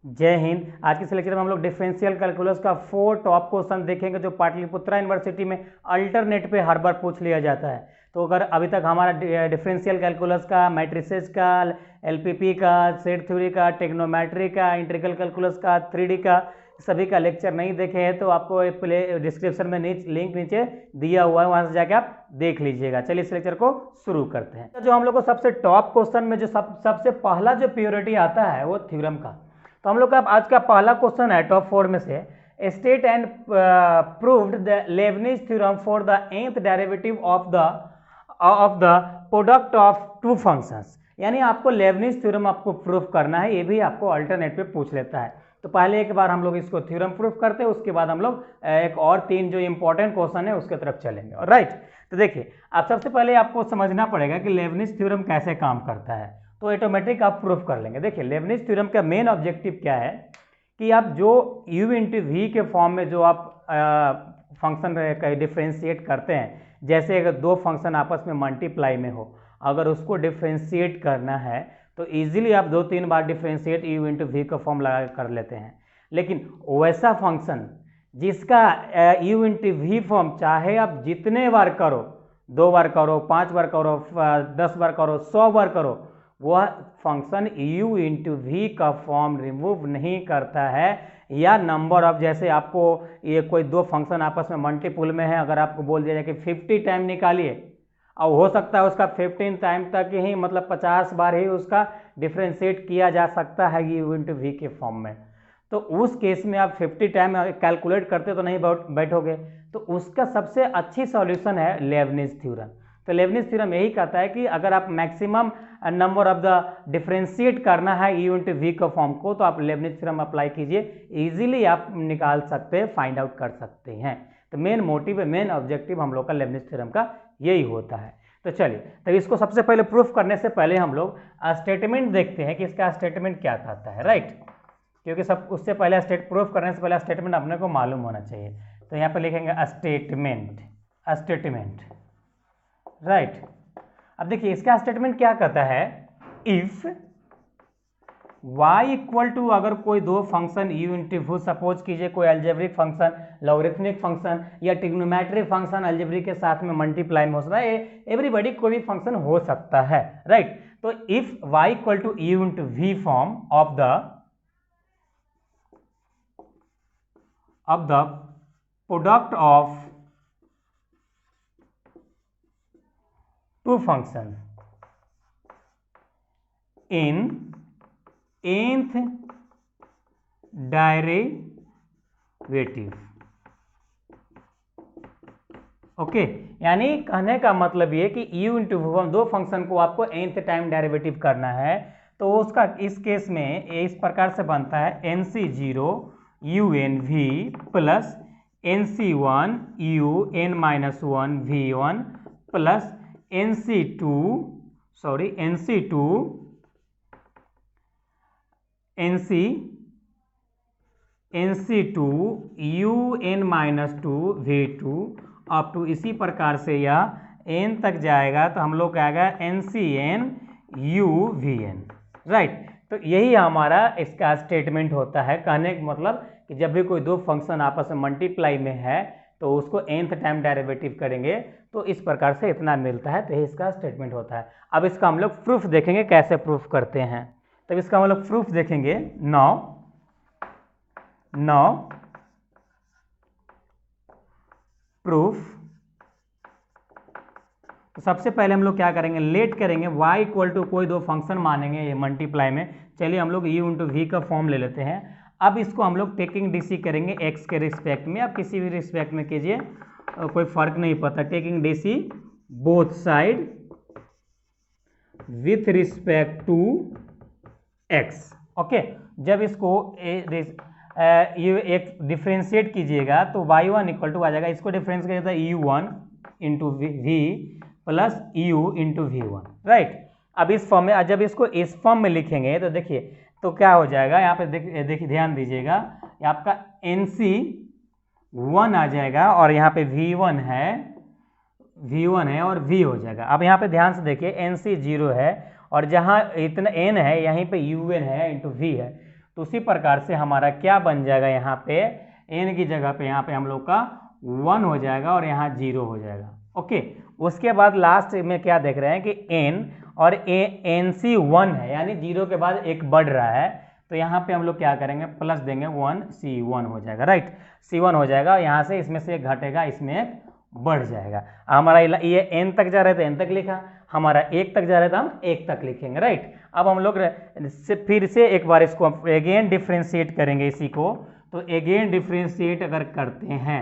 जय हिंद। आज के इस लेक्चर में हम लोग डिफरेंशियल कैलकुलस का 4 टॉप क्वेश्चन देखेंगे जो पाटलिपुत्रा यूनिवर्सिटी में अल्टरनेट पे हर बार पूछ लिया जाता है। तो अगर अभी तक हमारा डिफरेंशियल कैलकुलस का, मैट्रिसेस का, एलपीपी का, सेट थ्योरी का, टेक्नोमेट्री का, इंटीग्रल कैलकुलस का, 3D का सभी का लेक्चर नहीं देखे हैं तो आपको प्ले डिस्क्रिप्शन में लिंक नीचे दिया हुआ है, वहां से जाके आप देख लीजिएगा। चलिए इस लेक्चर को शुरू करते हैं। जो हम लोग को सबसे टॉप क्वेश्चन में जो सबसे पहला जो प्योरिटी आता है वो थ्योरम का। तो हम लोग का आज का पहला क्वेश्चन है टॉप 4 में से, state and proved the Leibniz theorem for the nth derivative of the product of two functions. यानी आपको लेबनिज थ्योरम आपको प्रूफ करना है, ये भी आपको अल्टरनेट पे पूछ लेता है। तो पहले एक बार हम लोग इसको थ्योरम प्रूफ करते हैं, उसके बाद हम लोग एक और 3 जो इंपॉर्टेंट क्वेश्चन है उसके तरफ चलेंगे। राइट, तो देखिए आप सबसे पहले आपको समझना पड़ेगा कि लेबनिज थ्योरम कैसे काम करता है, तो ऑटोमेटिक आप प्रूफ कर लेंगे। देखिए लेबनिज थ्योरम का मेन ऑब्जेक्टिव क्या है कि आप जो u इंटू वी के फॉर्म में जो आप फंक्शन का डिफ्रेंशिएट करते हैं, जैसे अगर दो फंक्शन आपस में मल्टीप्लाई में हो, अगर उसको डिफ्रेंशिएट करना है तो इजीली आप 2-3 बार डिफ्रेंशिएट u इंटू वी का फॉर्म लगा कर लेते हैं। लेकिन वैसा फंक्शन जिसका u इंटू वी फॉर्म चाहे आप जितने बार करो, 2 बार करो, 5 बार करो, 10 बार करो, 100 बार करो, वह फंक्शन u इंटू वी का फॉर्म रिमूव नहीं करता है। या नंबर ऑफ, जैसे आपको ये कोई दो फंक्शन आपस में मल्टीपुल में है, अगर आपको बोल दिया जाए कि 50 टाइम निकालिए, और हो सकता है उसका 15 टाइम तक ही, मतलब 50 बार ही उसका डिफ्रेंशिएट किया जा सकता है u इंटू वी के फॉर्म में, तो उस केस में आप 50 टाइम कैलकुलेट करते तो नहीं बैठोगे। तो उसका सबसे अच्छी सॉल्यूशन है लेबनिज थ्योरम। तो लेबनिज थ्योरम यही कहता है कि अगर आप maximum number of the differentiate करना है u इंटू वी का फॉर्म को, तो आप लेबनिज थ्योरम अप्लाई कीजिए, इजीली आप निकाल सकते हैं, फाइंड आउट कर सकते हैं। तो मेन मोटिव है, मेन ऑब्जेक्टिव हम लोग का लेबनिज थ्योरम का यही होता है। तो चलिए, तो इसको सबसे पहले प्रूफ करने से पहले हम लोग स्टेटमेंट देखते हैं कि इसका स्टेटमेंट क्या कहता है। राइट, क्योंकि सब उससे पहले प्रूफ करने से पहले स्टेटमेंट अपने को मालूम होना चाहिए। तो यहाँ पे लिखेंगे स्टेटमेंट। राइट, अब देखिए इसका स्टेटमेंट क्या कहता है, इफ y इक्वल टू, अगर कोई दो function u into v, suppose कीजिए कोई अलजेब्रिक फंक्शन, लॉगरिथमिक फंक्शन या ट्रिग्नोमेट्रिक फंक्शन अलजेब्रिक के साथ में मल्टीप्लाई में हो सकता है, एवरीबॉडी कोई भी फंक्शन हो सकता है। राइट, तो if y equal to u into v form of the product of two function in nth derivative. Okay, यानी कहने का मतलब ये कि u इंटू दो फंक्शन को आपको nth टाइम डेरिवेटिव करना है, तो उसका इस केस में इस प्रकार से बनता है nc0 unv plus nc1 un-1 v1 plus nc2 un-2 v2 up to, इसी प्रकार से यह n तक जाएगा तो हम लोग आएगा ncn uvn। राइट, तो यही हमारा इसका स्टेटमेंट होता है। कहने का मतलब कि जब भी कोई दो फंक्शन आपस में मल्टीप्लाई में है तो उसको nth टाइम डेरिवेटिव करेंगे तो इस प्रकार से इतना मिलता है, तो यही इसका स्टेटमेंट होता है। अब इसका हम लोग प्रूफ देखेंगे कैसे प्रूफ करते हैं। तब इसका हम लोग प्रूफ देखेंगे। नाउ प्रूफ, तो सबसे पहले हम लोग क्या करेंगे, लेट करेंगे y इक्वल टू कोई दो फंक्शन मानेंगे ये मल्टीप्लाई में। चलिए हम लोग u इंटू वी का फॉर्म ले लेते हैं। अब इसको हम लोग टेकिंग डीसी करेंगे x के रिस्पेक्ट में, आप किसी भी रिस्पेक्ट में कीजिए, कोई फर्क नहीं पड़ता। Taking DC both side with respect to x। Okay, जब इसको ये एक डिफ्रेंशिएट कीजिएगा तो y1 इक्वल टू आ जाएगा, इसको डिफ्रेंस किया जाता है u1 into V plus u into वी1। राइट, अब इस फॉर्म में, जब इसको इस फॉर्म में लिखेंगे तो देखिए तो क्या हो जाएगा, यहाँ पे देखिए ध्यान दीजिएगा, आपका nc1 आ जाएगा और यहाँ पे v1 है और v हो जाएगा। अब यहाँ पे ध्यान से देखिए nc 0 है और जहाँ इतना n है यहीं पे un है इंटू v है, तो उसी प्रकार से हमारा क्या बन जाएगा यहाँ पे n की जगह पे यहाँ पे हम लोग का 1 हो जाएगा और यहाँ 0 हो जाएगा। ओके, उसके बाद लास्ट में क्या देख रहे हैं कि n और nc 1 है, यानी 0 के बाद एक बढ़ रहा है, तो यहाँ पे हम लोग क्या करेंगे प्लस देंगे 1c1 हो जाएगा। राइट, c1 हो जाएगा, यहाँ से इसमें से एक घटेगा, इसमें एक बढ़ जाएगा। हमारा ये n तक जा रहा है तो n तक लिखा, हमारा 1 तक जा रहा है तो हम 1 तक लिखेंगे। राइट, अब हम लोग फिर से एक बार इसको अगेन डिफ्रेंशिएट करेंगे इसी को, तो अगेन डिफ्रेंशिएट अगर करते हैं,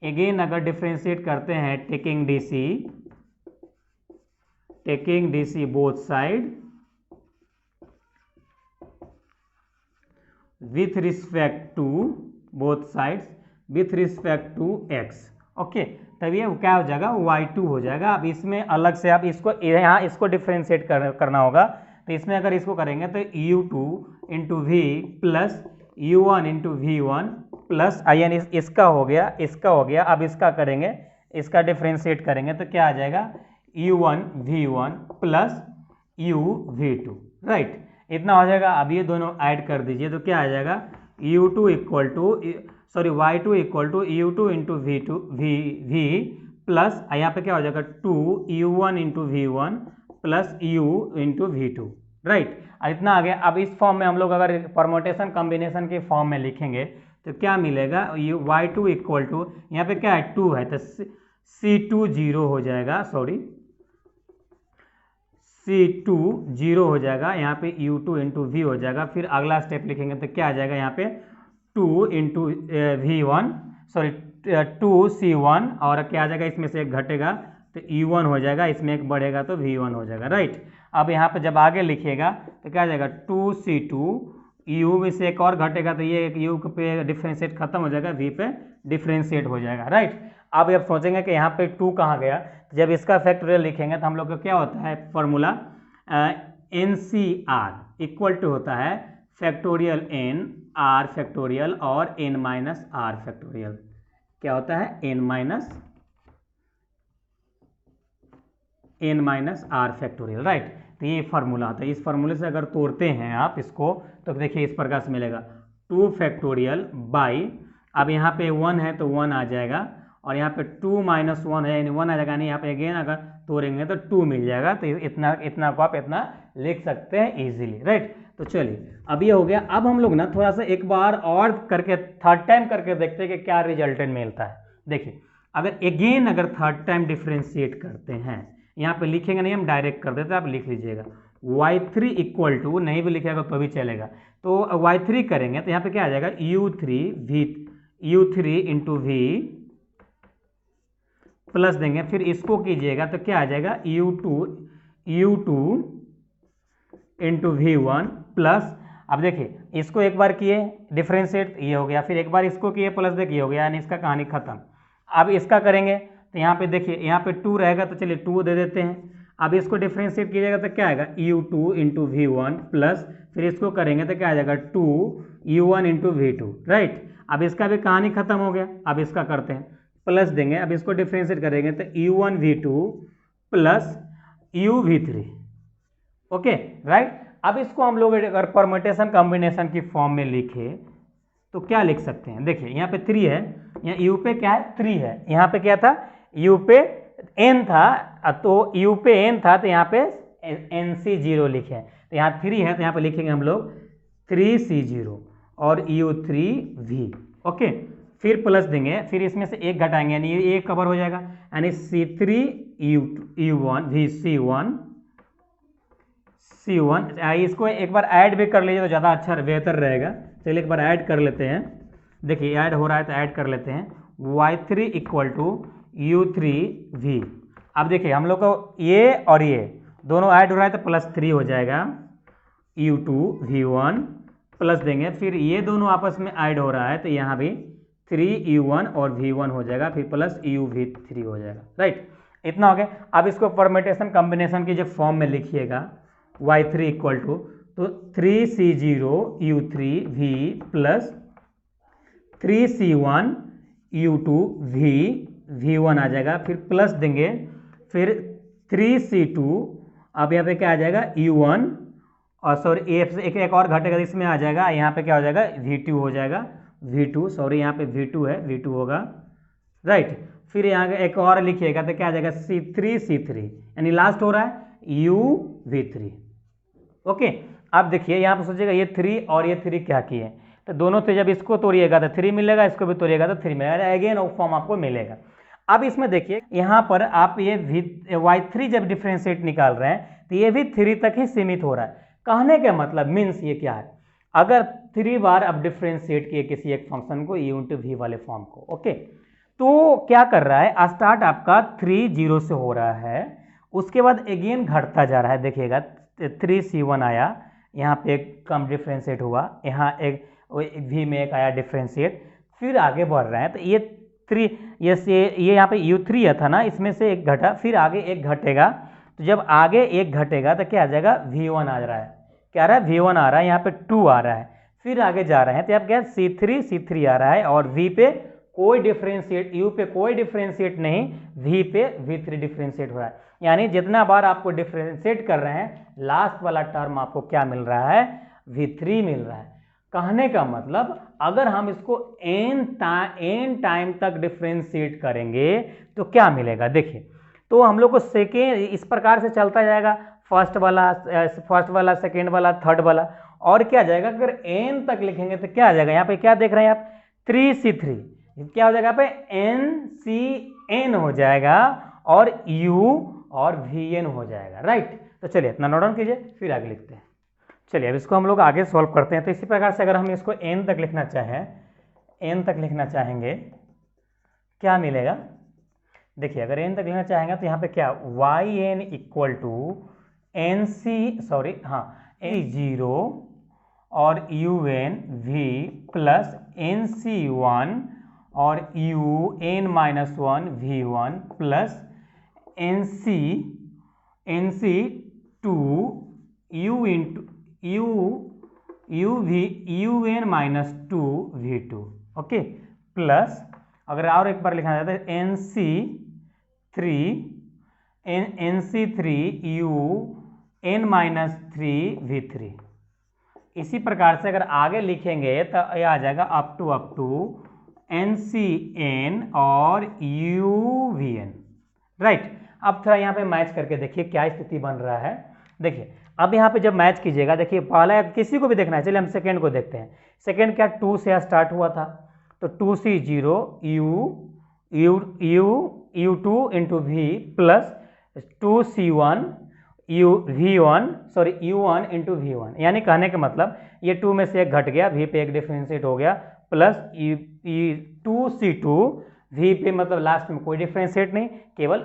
अगेन अगर डिफ्रेंशिएट करते हैं taking dc both side with respect to both sides with respect to x। Okay, तब ये क्या हो जाएगा y2 हो जाएगा। अब इसमें अलग से आप इसको यहाँ इसको डिफ्रेंशिएट करना होगा, तो इसमें अगर इसको करेंगे तो u2 into V plus u1 into वी1 प्लस यानी इसका हो गया, इसका हो गया। अब इसका करेंगे, इसका डिफ्रेंशिएट करेंगे तो क्या आ जाएगा u1 v1 plus u v2। Right, इतना हो जाएगा। अब ये दोनों ऐड कर दीजिए तो क्या आ जाएगा u2 equal to y2 equal to u2 into v plus यहाँ पे क्या हो जाएगा 2u1 into v1 plus u into v2। Right, इतना आ गया। अब इस फॉर्म में हम लोग अगर परम्यूटेशन कॉम्बिनेशन के फॉर्म में लिखेंगे तो क्या मिलेगा y2 इक्वल टू यहाँ पे क्या है 2 है तो c2 0 हो जाएगा, C2 0 हो जाएगा, यहाँ पे u2 इंटू वी हो जाएगा। फिर अगला स्टेप लिखेंगे तो क्या आ जाएगा यहाँ पे 2 इंटू v1 2c1 और क्या आ जाएगा इसमें से एक घटेगा तो u1 हो जाएगा, इसमें एक बढ़ेगा तो v1 हो जाएगा। राइट, अब यहाँ पे जब आगे लिखिएगा तो क्या आ जाएगा 2c2 u में से एक और घटेगा तो ये एक u पे डिफ्रेंशिएट खत्म हो जाएगा, v पे डिफ्रेंशिएट हो जाएगा। राइट, अब आप सोचेंगे कि यहाँ पे 2 कहाँ गया, तो जब इसका फैक्टोरियल लिखेंगे तो हम लोग का क्या होता है फॉर्मूला NCR इक्वल टू होता है फैक्टोरियल n r फैक्टोरियल और n माइनस r फैक्टोरियल। क्या होता है n minus r factorial. Right, तो ये फार्मूला आता है। इस फार्मूले से अगर तोड़ते हैं आप इसको तो देखिए इस प्रकार से मिलेगा 2 फैक्टोरियल बाई, अब यहाँ पे 1 है तो 1 आ जाएगा और यहाँ पे 2 माइनस 1 है यानी 1 आ जाएगा, यानी यहाँ पे अगेन अगर तोड़ेंगे तो 2 मिल जाएगा। तो इतना को आप इतना लिख सकते हैं इजीली। राइट, तो चलिए अब ये हो गया। अब हम लोग ना थोड़ा सा एक बार और करके थर्ड टाइम करके देखते हैं कि क्या रिजल्टेंट मिलता है। देखिए अगर थर्ड टाइम डिफ्रेंशिएट करते हैं, यहाँ पे लिखेंगे नहीं, हम डायरेक्ट कर देते हैं, आप लिख लीजिएगा y3 इक्वल टू, नहीं भी लिखेगा तो भी चलेगा, तो y3 करेंगे तो यहाँ पे क्या आ जाएगा u3 इंटू वी प्लस देंगे, फिर इसको कीजिएगा तो क्या आ जाएगा u2 इंटू v1 प्लस, अब देखिए इसको एक बार किए डिफ्रेंशिएट ये हो गया, फिर एक बार इसको किए प्लस देखिए हो गया, यानी इसका कहानी खत्म। अब इसका करेंगे तो यहाँ पे देखिए यहाँ पे 2 रहेगा तो चलिए 2 दे देते हैं। अब इसको डिफ्रेंशिएट कीजिएगा तो क्या आएगा u2 इंटू v1 प्लस, फिर इसको करेंगे तो क्या आ जाएगा 2u1 इंटू v2। राइट, अब इसका भी कहानी खत्म हो गया। अब इसका करते हैं प्लस देंगे, अब इसको डिफ्रेंशिएट करेंगे तो u1 v2 plus u v3। Okay, right, अब इसको हम लोग अगर परम्यूटेशन कॉम्बिनेशन की फॉर्म में लिखे तो क्या लिख सकते हैं। देखिए यहाँ पे 3 है, यहाँ u पे क्या है 3 है, यहाँ पे क्या था u पे n था, तो u पे n था तो यहाँ पे nc0 लिखे, तो यहाँ 3 है तो यहाँ पे लिखेंगे हम लोग 3c0 और u3v। ओके, फिर प्लस देंगे, फिर इसमें से एक घटाएंगे यानी ये एक कवर हो जाएगा, यानी c3 इसको एक बार ऐड भी कर लीजिए तो ज़्यादा अच्छा बेहतर रहेगा। चलिए एक बार ऐड कर लेते हैं, देखिए ऐड हो रहा है तो ऐड कर लेते हैं y3 इक्वल टू u3v। अब देखिए हम लोग को ये और ये दोनों ऐड हो रहा है तो प्लस 3 हो जाएगा u2v1 प्लस देंगे, फिर ये दोनों आपस में ऐड हो रहा है तो यहाँ भी 3u1 और v1 हो जाएगा, फिर प्लस uv3 हो जाएगा। राइट, इतना हो गया। अब इसको परम्यूटेशन कॉम्बिनेशन की जब फॉर्म में लिखिएगा y3 इक्वल टू तो 3c0 u3v plus 3c1 u2 v1 आ जाएगा, फिर प्लस देंगे, फिर 3c2, अब यहाँ पे क्या आ जाएगा u1 और सॉरी ए से एक और घटेगा, इसमें आ जाएगा, यहाँ पे क्या हो जाएगा V2 हो जाएगा, V2 सॉरी यहाँ पे V2 है, V2 होगा, राइट। फिर यहाँ एक और लिखिएगा तो क्या आ जाएगा C3 यानी लास्ट हो रहा है UV3। ओके, अब देखिए यहाँ पर सोचिएगा ये 3 और ये 3 क्या किए, तो दोनों से जब इसको तोड़िएगा तो 3 मिलेगा, इसको भी तोड़िएगा तो 3 मिलेगा, अगेन वो फॉर्म आपको मिलेगा। अब इसमें देखिए यहाँ पर आप ये Y3 जब डिफ्रेंशिएट निकाल रहे हैं तो ये भी 3 तक ही सीमित हो रहा है। कहने का मतलब मीन्स ये क्या है, अगर 3 बार अब डिफ्रेंशिएट किए किसी एक फंक्शन को U इंटू V वाले फॉर्म को, ओके, तो क्या कर रहा है, स्टार्ट आपका 3 0 से हो रहा है, उसके बाद अगेन घटता जा रहा है, देखिएगा 3C1 आया, यहाँ पे एक कम डिफ्रेंशिएट हुआ, यहाँ एक V में एक आया डिफ्रेंशिएट, फिर आगे बढ़ रहे हैं, तो ये 3 ये यहाँ पे U3 था ना, इसमें से एक घटा, फिर आगे एक घटेगा, तो जब आगे एक घटेगा तो क्या आ जाएगा V1 आ रहा है, क्या आ रहा है V1 आ रहा है, यहाँ पे 2 आ रहा है, फिर आगे जा रहे हैं तो आप क्या C3 आ रहा है, और V पे कोई डिफ्रेंशिएट, U पे कोई डिफ्रेंशिएट नहीं, V पे V3 डिफ्रेंशिएट हो रहा है, यानी जितना बार आपको डिफ्रेंशिएट कर रहे हैं लास्ट वाला टर्म आपको क्या मिल रहा है V3 मिल रहा है। कहने का मतलब अगर हम इसको n टाइम तक डिफ्रेंशिएट करेंगे तो क्या मिलेगा, देखिए तो हम लोग को सेकेंड इस प्रकार से चलता जाएगा, फर्स्ट वाला सेकेंड वाला थर्ड वाला, और क्या जाएगा अगर n तक लिखेंगे तो क्या आ जाएगा, यहाँ पे क्या देख रहे हैं आप 3C3, क्या हो जाएगा यहाँ पे NCN हो जाएगा और U और VN हो जाएगा, राइट। तो चलिए इतना नोट डाउन कीजिए, फिर आगे लिखते हैं। चलिए अब इसको हम लोग आगे सॉल्व करते हैं। तो इसी प्रकार से अगर हम इसको n तक लिखना चाहें, n तक लिखना चाहेंगे क्या मिलेगा, देखिए अगर n तक लिखना चाहेंगे तो यहाँ पे क्या yn इक्वल टू NC0 और UN V प्लस NC1 और UN-1 V1 plus NC2 U into UN-2 V2, okay, plus अगर और एक बार लिखना चाहते हैं NC3 UN-3 V3। इसी प्रकार से अगर आगे लिखेंगे तो यह आ जाएगा अप टू NCN और UVN, राइट। अब थोड़ा यहाँ पे मैच करके देखिए क्या स्थिति बन रहा है। देखिए अब यहाँ पे जब मैच कीजिएगा, देखिए पहला किसी को भी देखना है, चलिए हम सेकेंड को देखते हैं। सेकेंड क्या 2 से स्टार्ट हुआ था, तो 2C0 U2 into V plus 2C1 U1 into V1, यानी कहने का मतलब ये 2 में से एक घट गया, V पे एक डिफ्रेंशिएट हो गया, प्लस 2C2 V पे मतलब लास्ट में कोई डिफ्रेंशिएट नहीं, केवल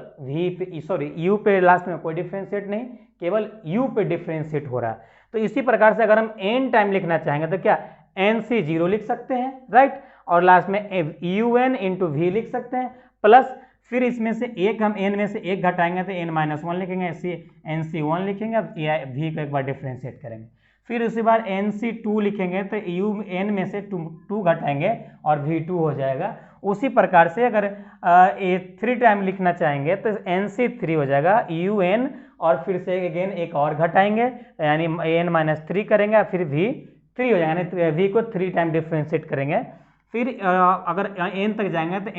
U पे लास्ट में कोई डिफ्रेंशिएट नहीं, केवल U पे डिफ्रेंशिएट हो रहा है। तो इसी प्रकार से अगर हम n टाइम लिखना चाहेंगे तो क्या NC0 लिख सकते हैं, राइट, और लास्ट में UN इंटू V लिख सकते हैं, प्लस फिर इसमें से एक हम n में से एक घटाएंगे तो n-1 लिखेंगे, NC1 लिखेंगे, V को एक बार डिफ्रेंशिएट करेंगे, फिर उसी बार NC2 लिखेंगे तो UN में से 2 घटाएंगे और V2 हो जाएगा। उसी प्रकार से अगर 3 टाइम लिखना चाहेंगे तो NC3 हो जाएगा UN और फिर से अगेन एक और घटाएंगे यानी n-3 करेंगे, फिर V3 हो जाएगा, यानी V को 3 टाइम डिफ्रेंशिएट करेंगे। फिर अगर n तक जाएंगे तो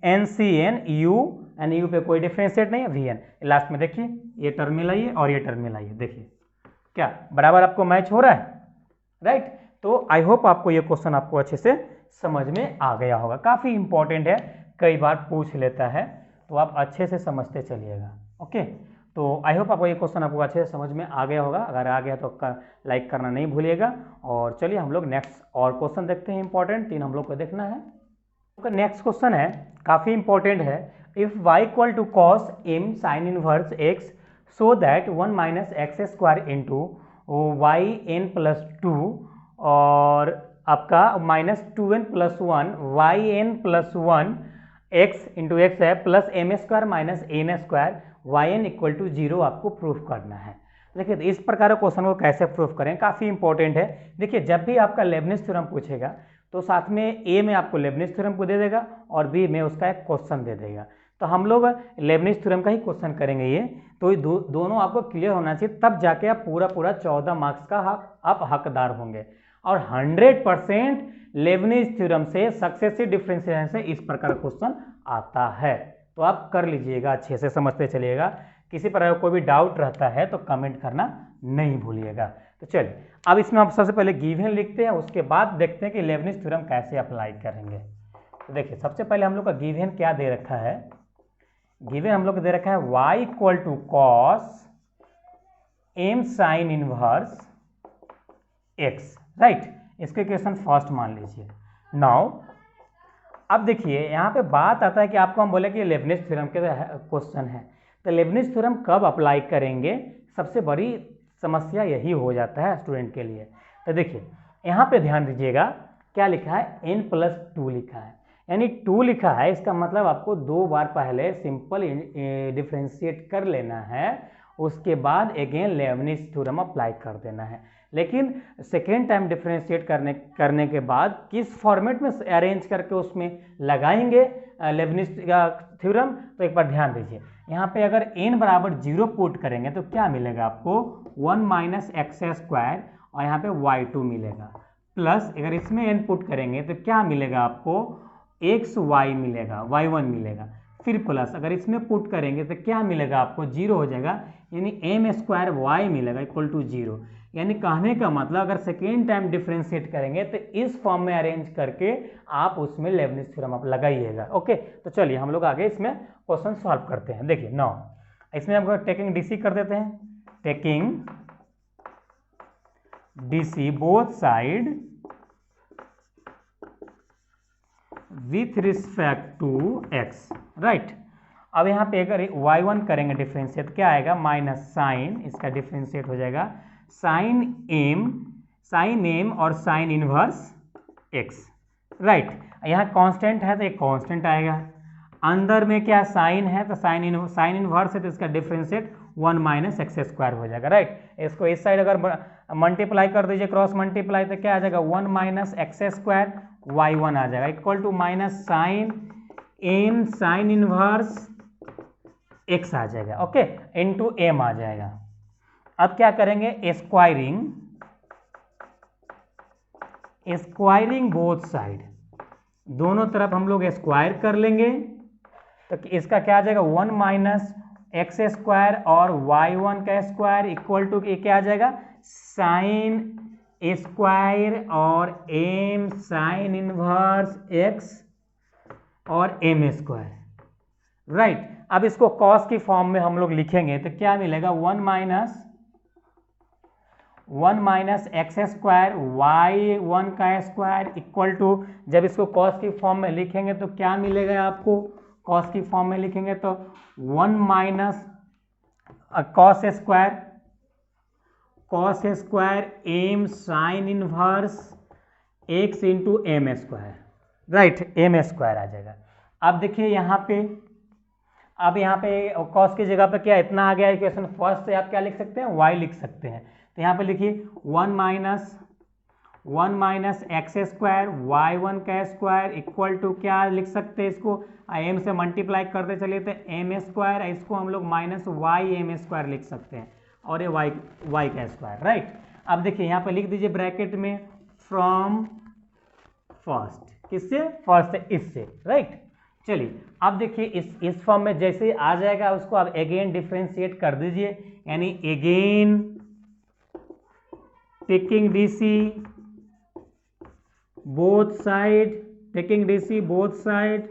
NCN U यानी U पे कोई डिफ्रेंशिएट नहीं है, VN, लास्ट में देखिए ये टर्म मिलाइए और ये टर्म मिलाइए, देखिए क्या बराबर आपको मैच हो रहा है, राइट। तो आई होप आपको ये क्वेश्चन आपको अच्छे से समझ में आ गया होगा, काफ़ी इंपॉर्टेंट है, कई बार पूछ लेता है, तो आप अच्छे से समझते चलिएगा, ओके। तो आई होप आपको ये क्वेश्चन आपको अच्छे से समझ में आ गया होगा, अगर आ गया तो लाइक करना नहीं भूलिएगा। और चलिए हम लोग नेक्स्ट और क्वेश्चन देखते हैं, इंपॉर्टेंट 3 हम लोग को देखना है। तो नेक्स्ट क्वेश्चन है, काफ़ी इंपॉर्टेंट है, if y equal to cos m sin inverse x so that 1 minus X square into yn plus 2 और आपका minus 2n plus 1 yn plus 1 x into X है plus M square minus N square yn equal to 0 आपको proof करना है। देखिए तो इस प्रकार के क्वेश्चन को कैसे प्रूफ करें, काफ़ी इंपॉर्टेंट है। देखिए जब भी आपका लेबनिज थ्योरम पूछेगा तो साथ में ए में आपको लेबनिज थ्योरम को दे देगा और बी में उसका एक क्वेश्चन दे देगा। तो हम लोग लेबनिज थ्योरम का ही क्वेश्चन करेंगे ये। तो ये दोनों आपको क्लियर होना चाहिए, तब जाके आप पूरा 14 मार्क्स का आप हकदार होंगे। और 100% लेबनिज थ्योरम से सक्सेसिव डिफरेंशिएशन से इस प्रकार का क्वेश्चन आता है। तो आप कर लीजिएगा, अच्छे से समझते चलिएगा। किसी प्रकार का कोई भी डाउट रहता है तो कमेंट करना नहीं भूलिएगा। तो चलिए अब इसमें हम सबसे पहले गिवन लिखते हैं, उसके बाद देखते हैं कि लेबनिज थ्योरम कैसे अप्लाई करेंगे। तो देखिए सबसे पहले हम लोग का गिवन क्या दे रखा है। गिवन हम लोग को दे रखा है y equal to cos m sine inverse x, right. इसके क्वेश्चन फर्स्ट मान लीजिए। नाउ अब देखिए यहाँ पे बात आता है कि आपको हम बोले कि लेबनिज थ्योरम के क्वेश्चन है, तो लेबनिज थ्योरम कब अप्लाई करेंगे, सबसे बड़ी समस्या यही हो जाता है स्टूडेंट के लिए। तो देखिए यहाँ पे ध्यान दीजिएगा, क्या लिखा है, n+2 लिखा है, यानी 2 लिखा है। इसका मतलब आपको 2 बार पहले सिंपल डिफ्रेंशिएट कर लेना है, उसके बाद अगेन लेबनिज थ्योरम अप्लाई कर देना है। लेकिन सेकेंड टाइम डिफ्रेंशिएट करने के बाद किस फॉर्मेट में अरेंज करके उसमें लगाएंगे लेबनिज का थ्योरम, तो एक बार ध्यान दीजिए। यहाँ पे अगर n बराबर 0 पुट करेंगे तो क्या मिलेगा आपको, 1 - x² और यहाँ पे y2 मिलेगा, प्लस अगर इसमें n पुट करेंगे तो क्या मिलेगा आपको, xy मिलेगा, y1 मिलेगा, फिर प्लस अगर इसमें पुट करेंगे तो क्या मिलेगा आपको, 0 हो जाएगा, यानी m² y मिलेगा इक्वल टू 0। यानी कहने का मतलब अगर सेकेंड टाइम डिफ्रेंशिएट करेंगे तो इस फॉर्म में अरेंज करके आप उसमें लेबनिज थ्योरम आप लगाइएगा। ओके, तो चलिए हम लोग आगे इसमें क्वेश्चन सॉल्व करते हैं। देखिए नाउ इसमें हम टेकिंग डीसी कर देते हैं, taking DC both side with respect to x, right. अब यहाँ पे अगर y1 करेंगे डिफ्रेंशिएट, क्या आएगा, माइनस साइन, इसका डिफ्रेंशिएट हो जाएगा साइन m और साइन इनवर्स x, राइट। यहाँ कांस्टेंट है तो एक कांस्टेंट आएगा, अंदर में क्या साइन है तो साइन इनवर्स है तो इसका डिफ्रेंशिएट 1 - x² हो जाएगा, राइट। इसको इस साइड अगर मल्टीप्लाई कर दीजिए, क्रॉस मल्टीप्लाई, तो क्या आ जाएगा, 1 - x² y1 आ जाएगा equal to minus sine m sine inverse x आ जाएगा, ओके, इनटू m आ जाएगा। अब क्या करेंगे, स्क्वायरिंग बोथ साइड, दोनों तरफ हम लोग स्क्वायर कर लेंगे, तो इसका क्या आ जाएगा, 1 - x² और y1 का स्क्वायर इक्वल टू क्या आ जाएगा, साइन स्क्वायर और m साइन इनवर्स x और m², राइट। अब इसको कॉस की फॉर्म में हम लोग लिखेंगे तो क्या मिलेगा, 1 - x² y1 का स्क्वायर इक्वल टू, जब इसको कॉस की फॉर्म में लिखेंगे तो क्या मिलेगा आपको, कॉस की फॉर्म में लिखेंगे तो 1 - cos square m sine inverse x into m², right, m² आ जाएगा। अब देखिए यहाँ पे, अब यहाँ पे cos की जगह पे क्या इतना आ गया इक्वेशन फर्स्ट से, आप क्या लिख सकते हैं, y लिख सकते हैं। तो यहाँ पे लिखिए 1 - x² y1 का स्क्वायर इक्वल टू क्या लिख सकते हैं, इसको m से मल्टीप्लाई करते चलिए तो m², इसको हम लोग -y m² लिख सकते हैं, और ये y का स्क्वायर, राइट। अब देखिए यहाँ पे लिख दीजिए ब्रैकेट में फ्रॉम फर्स्ट, किससे, फर्स्ट से, इससे, राइट। चलिए अब देखिए इस फॉर्म में जैसे आ जाएगा उसको आप अगेन डिफ्रेंशिएट कर दीजिए, यानी again taking DC both side, taking DC both side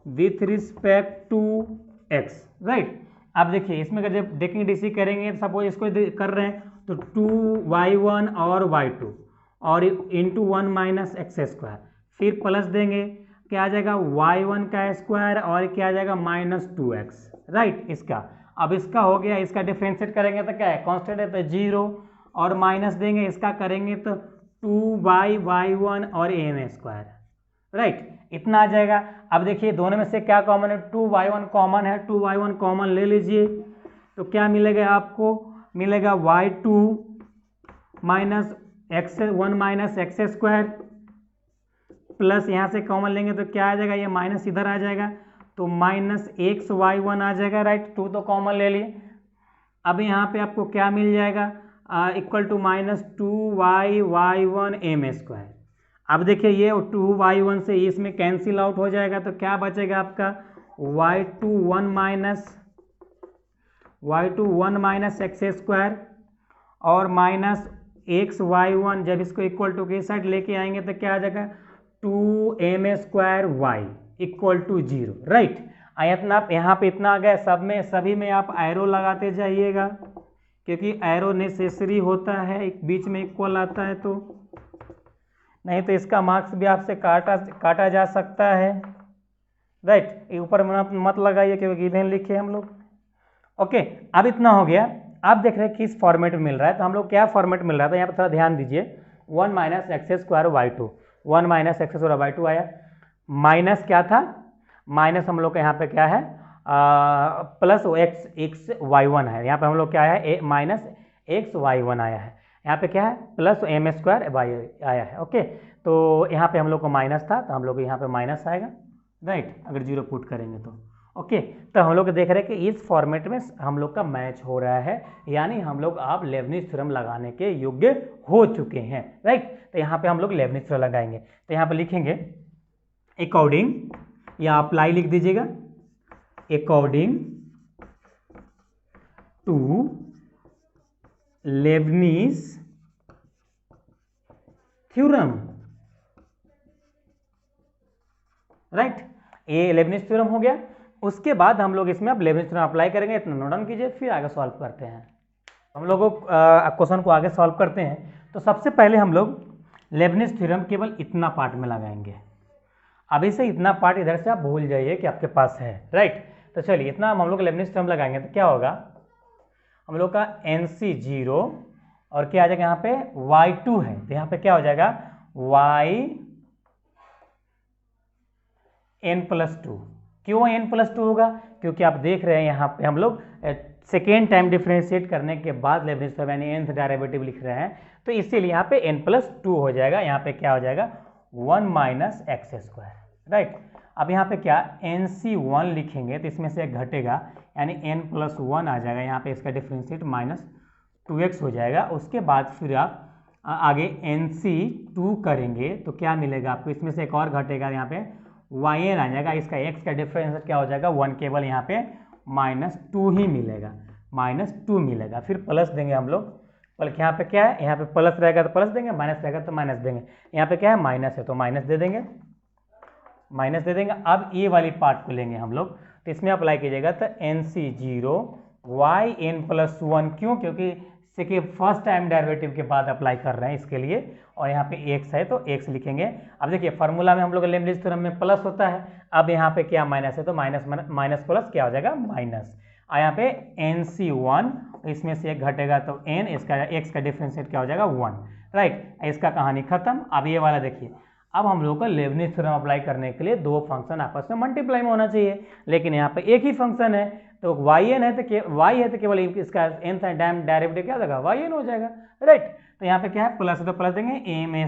with respect to x, right. अब देखिए इसमें अगर जब टेकिंग डीसी करेंगे, सपोज इसको कर रहे हैं तो 2y1 और y2 और इंटू 1 - x², फिर प्लस देंगे, क्या आ जाएगा, y1 का स्क्वायर और क्या आ जाएगा, -2x, राइट। इसका अब इसका हो गया, इसका डिफ्रेंशिएट करेंगे तो क्या है, कांस्टेंट है तो 0, और माइनस देंगे, इसका करेंगे तो 2y y1 और m², राइट, इतना आ जाएगा। अब देखिए दोनों में से क्या कॉमन है, 2y1 कॉमन है, 2y1 कॉमन ले लीजिए तो क्या मिलेगा आपको, मिलेगा y2 -1 - x² प्लस यहाँ से कॉमन लेंगे तो क्या आ जाएगा, ये माइनस इधर आ जाएगा तो माइनस एक्स वाई वन आ जाएगा, राइट। 2 तो कॉमन ले लिए। अब यहाँ पे आपको क्या मिल जाएगा, equal to minus 2y y1 M square. अब देखिए ये 2y1 से इसमें कैंसिल आउट हो जाएगा तो क्या बचेगा आपका y2 माइनस एक्स स्क्वायर और माइनस एक्स y1, जब इसको इक्वल टू के साइड लेके आएंगे तो क्या आ जाएगा 2m square y equal to 0, right. इतना आप यहाँ पे इतना आ गया, सब में सभी में आप एरो लगाते जाइएगा क्योंकि एरो नेसेसरी होता है, एक बीच में इक्वल आता है तो, नहीं तो इसका मार्क्स भी आपसे काटा जा सकता है, राइट। ऊपर मत लगाइए क्योंकि गिवन लिखे हम लोग। ओके, अब इतना हो गया। आप देख रहे हैं किस फॉर्मेट में मिल रहा है, तो हम लोग क्या फॉर्मेट मिल रहा था यहाँ पर थोड़ा ध्यान दीजिए। 1 minus X square Y two, 1 minus X square Y two आया, माइनस क्या था, माइनस हम लोग का यहाँ पे क्या है प्लस एक्स वाई वन है, यहाँ पे हम लोग क्या है माइनस एक्स वाई वन आया है, यहाँ पे क्या है प्लस एम स्क्वायर वाई आया है। ओके, तो यहाँ पे हम लोग को माइनस था तो हम लोग को यहाँ पे माइनस आएगा, राइट, अगर 0 पुट करेंगे तो। ओके, तो हम लोग देख रहे हैं कि इस फॉर्मेट में हम लोग का मैच हो रहा है, यानी हम लोग आप लेबनिज थ्योरम लगाने के योग्य हो चुके हैं, राइट। तो यहाँ पे हम लोग लेबनिज थ्योरम लगाएंगे, तो यहाँ पे लिखेंगे अकॉर्डिंग, या अप्लाई लिख दीजिएगा, according to Leibniz theorem, right. ये लेबनिज थ्योरम हो गया। उसके बाद हम लोग इसमें अब लेबनिज थ्योरम अप्लाई करेंगे, इतना नोट डाउन कीजिए, फिर आगे सॉल्व करते हैं। हम लोगों क्वेश्चन को आगे सॉल्व करते हैं। तो सबसे पहले हम लोग लेबनिज थ्योरम केवल इतना पार्ट में लगाएंगे। अभी से इतना पार्ट इधर से आप भूल जाइए कि आपके पास है, राइट। तो चलिए इतना हम लोग लेबनिज थ्योरम लगाएंगे तो क्या होगा, हम लोग का NC 0 और क्या आ जाएगा यहाँ पे y2 है, तो यहाँ पे क्या हो जाएगा yn+2। क्यों n+2 होगा, क्योंकि आप देख रहे हैं यहाँ पे हम लोग सेकेंड टाइम डिफ्रेंशिएट करने के बाद लेबनिज थ्योरम यानी nth डेरिवेटिव लिख रहे हैं, तो इसीलिए यहाँ पे n+2 हो जाएगा। यहाँ पे क्या हो जाएगा 1 माइनस एक्स स्क्वायर, राइट। अब यहाँ पे क्या NC1 लिखेंगे तो इसमें से एक घटेगा यानी n+1 आ जाएगा, यहाँ पे इसका डिफ्रेंशिएट -2x हो जाएगा। उसके बाद फिर आप आगे NC2 करेंगे तो क्या मिलेगा आपको, इसमें से एक और घटेगा, यहाँ पे yn आ जाएगा, इसका x का डिफरेंस क्या हो जाएगा 1, केवल यहाँ पे -2 ही मिलेगा, -2 मिलेगा। फिर प्लस देंगे हम लोग, बल्कि यहाँ पे क्या है, यहाँ पे प्लस रहेगा तो प्लस देंगे, माइनस रहेगा तो माइनस देंगे। यहाँ पे क्या है माइनस है तो माइनस दे देंगे, माइनस दे देंगे। अब ये वाली पार्ट को लेंगे हम लोग, तो इसमें अप्लाई कीजिएगा तो NC 0 yn+1, क्यों, क्योंकि देखिए फर्स्ट टाइम डेरिवेटिव के बाद अप्लाई कर रहे हैं इसके लिए, और यहाँ पे x है तो x लिखेंगे। अब देखिए फार्मूला में हम लोग लेबनिज थ्योरम में प्लस होता है, अब यहाँ पे क्या माइनस है तो माइनस प्लस क्या हो जाएगा माइनस। यहाँ पे NC1, इसमें से एक घटेगा तो n, इसका x का डिफरेंशिएट क्या हो जाएगा 1, राइट। इसका कहानी खत्म। अब ये वाला देखिए, अब हम लोग को लेबनिज थ्योरम अप्लाई करने के लिए दो फंक्शन आपस में मल्टीप्लाई में होना चाहिए, लेकिन यहाँ पे एक ही फंक्शन है, तो yn है तो y है तो केवल इसका nth डेरिवेटिव क्या हो जाएगा yn हो जाएगा, राइट। तो यहाँ पे क्या है प्लस है तो प्लस देंगे m²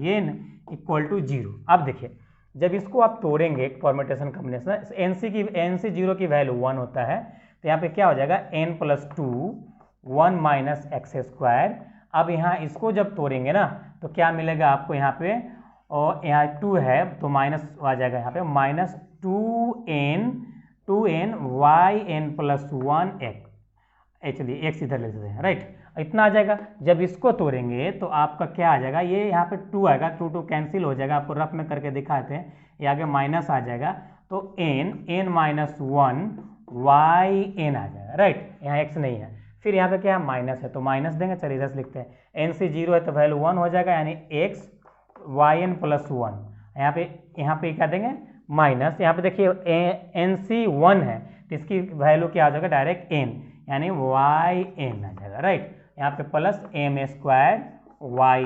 yn इक्वल टू 0। अब देखिए जब इसको आप तोड़ेंगे फॉर्मेटेशन कॉम्बिनेशन, NC 0 की वैल्यू 1 होता है, तो यहाँ पे क्या हो जाएगा n+2 1 माइनस एक्स स्क्वायर। अब यहाँ इसको जब तोड़ेंगे ना तो क्या मिलेगा आपको यहाँ पे, और यहाँ 2 है तो माइनस आ जाएगा, यहाँ पे -2n yn+1 x, चलिए x इधर ले लेते हैं, राइट। इतना आ जाएगा। जब इसको तोड़ेंगे तो आपका क्या आ जाएगा, ये यहाँ पे 2 आएगा, 2 कैंसिल हो जाएगा, आपको रफ में करके दिखाते हैं, ये आगे माइनस आ जाएगा तो n-1 yn आ जाएगा, राइट। यहाँ x नहीं है, फिर यहाँ पे क्या है माइनस है तो माइनस देंगे, चलिए इधर से लिखते हैं NC 0 है तो वैल्यू 1 हो जाएगा, यानी x yn+1। यहाँ पे क्या देंगे माइनस, यहाँ पे देखिए NC 1 है तो इसकी वैल्यू क्या आ जाएगा डायरेक्ट n, यानी yn आ जाएगा, राइट। यहाँ पे plus m²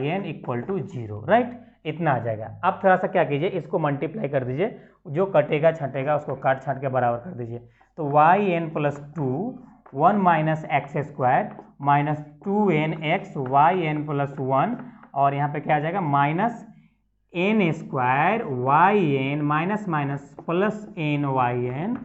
yn equal to 0, right. इतना आ जाएगा। अब थोड़ा सा क्या कीजिए, इसको मल्टीप्लाई कर दीजिए, जो कटेगा छटेगा उसको काट छाट के बराबर कर दीजिए, तो yn+2 1 minus X square -2nx yn+1, और यहाँ पे क्या आ जाएगा N square Y N minus minus plus N Y N,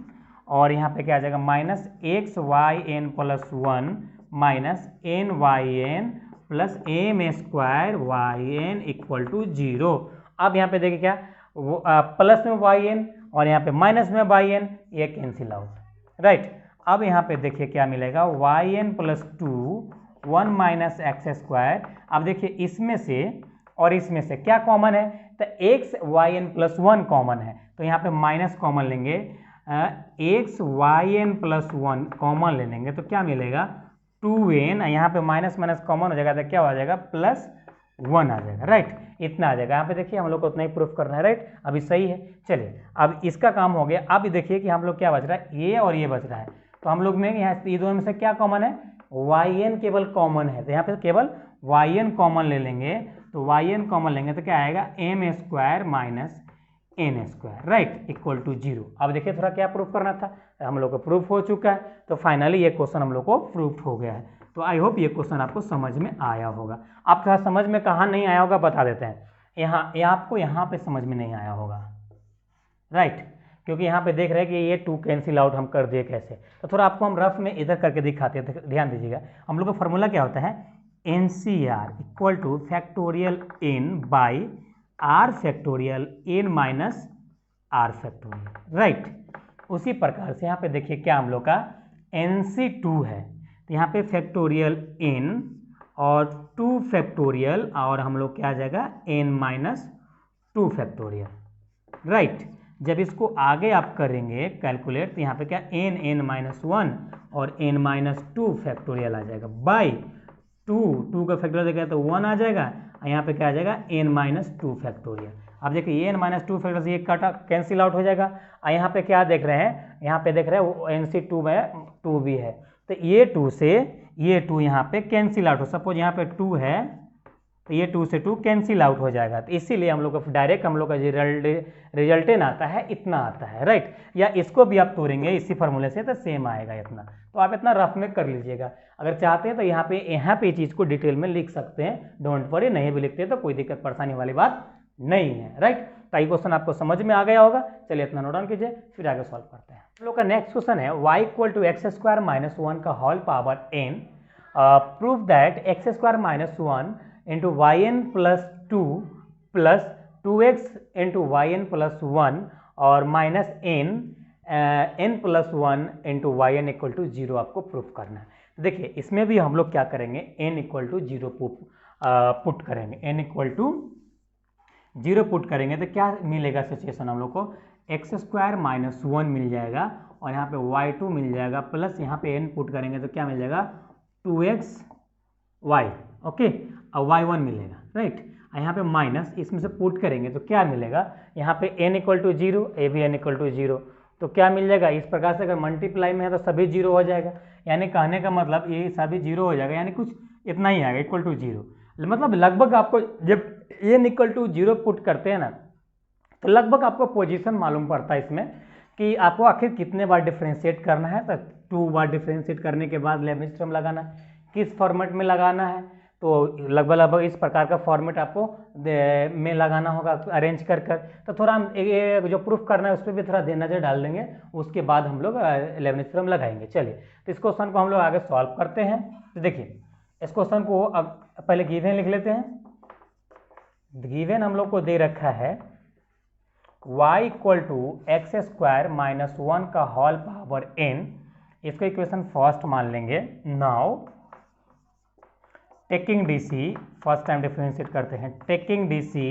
और यहाँ पे क्या आ जाएगा minus X Y N plus one minus N Y N plus M square Y N equal to 0। अब यहाँ पे देखिए क्या वो प्लस में वाई एन और यहाँ पे माइनस में वाई एन, ये कैंसिल आउट, राइट। अब यहाँ पे देखिए क्या मिलेगा Y N plus 2 1 minus X square. अब देखिए इसमें से और इसमें से क्या कॉमन है, तो X Y N plus 1 common है, तो यहाँ पे माइनस कॉमन लेंगे, X Y N plus 1 common ले लेंगे तो क्या मिलेगा 2n, यहाँ पे माइनस माइनस कॉमन हो जाएगा तो क्या हो जाएगा प्लस 1 आ जाएगा, राइट। इतना आ जाएगा। यहाँ पे देखिए हम लोग को उतना ही प्रूफ करना है, राइट। अभी सही है। चलिए अब इसका काम हो गया। अब देखिए कि हम लोग क्या बच रहा है, ये और ये बच रहा है, तो हम लोग में यहाँ ये दोनों में से क्या कॉमन है, वाई एन केवल कॉमन है, तो यहाँ पे केवल वाई एन कॉमन ले लेंगे, तो वाई एन कॉमन लेंगे तो क्या आएगा M square minus N square, right, equal to 0। अब देखिए थोड़ा क्या प्रूफ करना था, हम लोग को प्रूफ हो चुका है, तो फाइनली ये क्वेश्चन हम लोग को प्रूफ हो गया है। तो आई होप ये क्वेश्चन आपको समझ में आया होगा। आप थोड़ा समझ में कहाँ नहीं आया होगा बता देते हैं, आपको यहाँ पे समझ में नहीं आया होगा, राइट, क्योंकि यहाँ पे देख रहे हैं कि ये 2 कैंसिल आउट हम कर दिए कैसे, तो थोड़ा आपको हम रफ में इधर करके दिखाते हैं, ध्यान दीजिएगा। हम लोग का फॉर्मूला क्या होता है, NCR equal two factorial n by r factorial n minus r factorial, right. उसी प्रकार से यहाँ पे देखिए क्या हम लोग का NC2 है, तो यहाँ पे फैक्टोरियल n और 2 फैक्टोरियल और हम लोग क्या आ जाएगा n माइनस 2 फैक्टोरियल, राइट। जब इसको आगे आप करेंगे कैलकुलेट तो यहाँ पे क्या n माइनस 1 और n माइनस 2 फैक्टोरियल आ जाएगा बाई 2 का फैक्टोरियल देखा तो 1 आ जाएगा, और यहाँ पे क्या आ जाएगा n माइनस 2 फैक्टोरियल। अब देखिए n माइनस 2 फैक्टोरियल ये कटा कैंसिल आउट हो जाएगा, और यहाँ पे क्या देख रहे हैं, यहाँ पे देख रहे हैं वो NC2 में 2 भी है, तो ये 2 से ये 2 यहाँ पे कैंसिल आउट हो, सपोज यहाँ पे 2 है तो ये 2 से 2 कैंसिल आउट हो जाएगा, तो इसीलिए हम लोग का डायरेक्ट हम लोग का रिजल्टेंट आता है इतना आता है, राइट। या इसको भी आप तोड़ेंगे इसी फार्मूले से तो सेम आएगा इतना, तो आप इतना रफ में कर लीजिएगा। अगर चाहते हैं तो यहाँ पे चीज़ को डिटेल में लिख सकते हैं, डोंट वरी, नहीं भी लिखते तो कोई दिक्कत परेशानी वाली बात नहीं है, राइट। तो ये क्वेश्चन आपको समझ में आ गया होगा। चलिए इतना नोट डाउन कीजिए, फिर आगे सॉल्व करते हैं। हम लोग का नेक्स्ट क्वेश्चन है y equal to X square minus 1 का whole power n, prove that X square minus 1 into Y N plus 2 plus 2x into Y N plus 1 और minus n plus 1 into Y N equal to 0 आपको proof करना है। तो देखिए इसमें भी हम लोग क्या करेंगे n इक्वल टू 0 पुट करेंगे, n इक्वल टू 0 पुट करेंगे तो क्या मिलेगा सिचुएशन हम लोग को, एक्स स्क्वायर माइनस 1 मिल जाएगा और यहाँ पे y2 मिल जाएगा, प्लस यहाँ पे n पुट करेंगे तो क्या मिल जाएगा 2xy, ओके, और y1 मिलेगा, राइट। यहाँ पे माइनस इसमें से पुट करेंगे तो क्या मिलेगा, यहाँ पे n इक्वल टू 0, ए भी n इक्वल टू 0, तो क्या मिल जाएगा इस प्रकार से, अगर मल्टीप्लाई में है तो सभी 0 हो जाएगा, यानी कहने का मतलब ये सभी 0 हो जाएगा, यानी कुछ इतना ही आएगा इक्वल टू 0, मतलब लगभग आपको जब n इक्वल टू 0 पुट करते हैं ना तो लगभग आपको पोजीशन मालूम पड़ता है इसमें कि आपको आखिर कितने बार डिफ्रेंशिएट करना है, तो 2 बार डिफ्रेंशिएट करने के बाद लेबनिज थ्योरम लगाना है, किस फॉर्मेट में लगाना है, तो लगभग इस प्रकार का फॉर्मेट आपको में लगाना होगा अरेंज कर कर। तो थोड़ा हम जो प्रूफ करना है उस पर भी थोड़ा नज़र डाल देंगे, उसके बाद हम लोग लेबनिज थ्योरम लगाएंगे। चलिए तो इस क्वेश्चन को हम लोग आगे सॉल्व करते हैं। तो देखिए इस क्वेश्चन को अब पहले गिवन लिख लेते हैं। गिवन हम लोग को दे रखा है y equal to X square minus 1 का होल पावर n, इसको इक्वेशन फर्स्ट मान लेंगे। Now taking dc, first time differentiate करते हैं, taking dc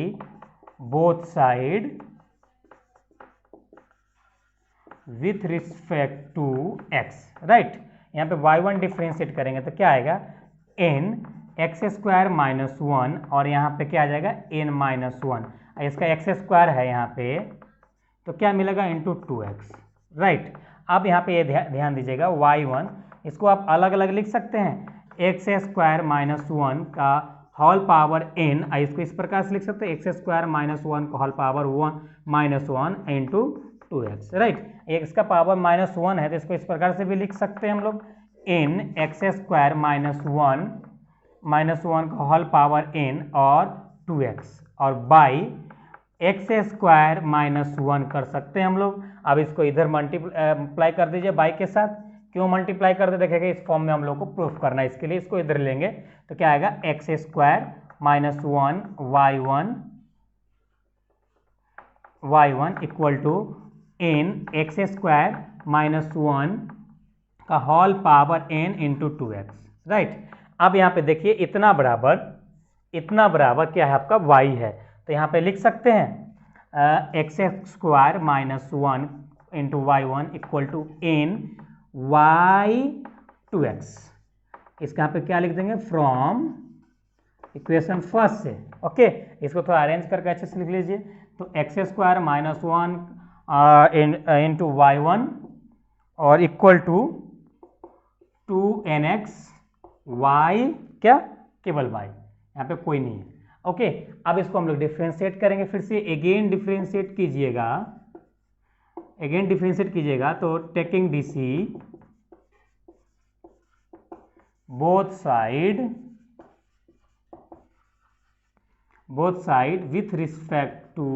both side with respect to x, right. यहाँ पे y1 डिफरेंशिएट करेंगे तो क्या आएगा n एक्स स्क्वायर माइनस 1 और यहाँ पे क्या आ जाएगा n माइनस 1, इसका एक्स स्क्वायर है यहाँ पे तो क्या मिलेगा इंटू 2x, राइट। अब यहाँ पे ये ध्यान दीजिएगा y1, इसको आप अलग अलग लिख सकते हैं, एक्स स्क्वायर माइनस 1 का होल पावर n, इसको इस प्रकार से लिख सकते हैं एक्स स्क्वायर माइनस 1 का whole power 1 minus 1 into 2x, right. इसका पावर माइनस 1 है तो इसको इस प्रकार से भी लिख सकते हैं हम लोग, n एक्स स्क्वायर माइनस 1 का होल पावर n और 2x और बाई एक्स स्क्वायर माइनस 1 कर सकते हैं हम लोग। अब इसको इधर मल्टीप्लाई कर दीजिए बाई के साथ। क्यों मल्टीप्लाई करते देखिएगा, इस फॉर्म में हम लोग को प्रूफ करना है, इसके लिए इसको इधर लेंगे तो क्या आएगा, X square minus 1 y1 equal to N X square minus 1 का whole power n into 2x, right. अब यहाँ पे देखिए इतना बराबर क्या है आपका y है, तो यहाँ पे लिख सकते हैं X square minus 1 into y1 equal to N y2x। इसका यहाँ पे क्या लिख देंगे, फ्रॉम इक्वेशन फर्स्ट से। ओके, इसको थोड़ा अरेंज करके अच्छे से लिख लीजिए। तो x square minus 1 into y1 और इक्वल टू 2nx y, क्या केवल y, यहाँ पे कोई नहीं है। ओके, अब इसको हम लोग डिफ्रेंशिएट करेंगे फिर से। अगेन डिफ्रेंशिएट कीजिएगा तो taking DC both side with respect to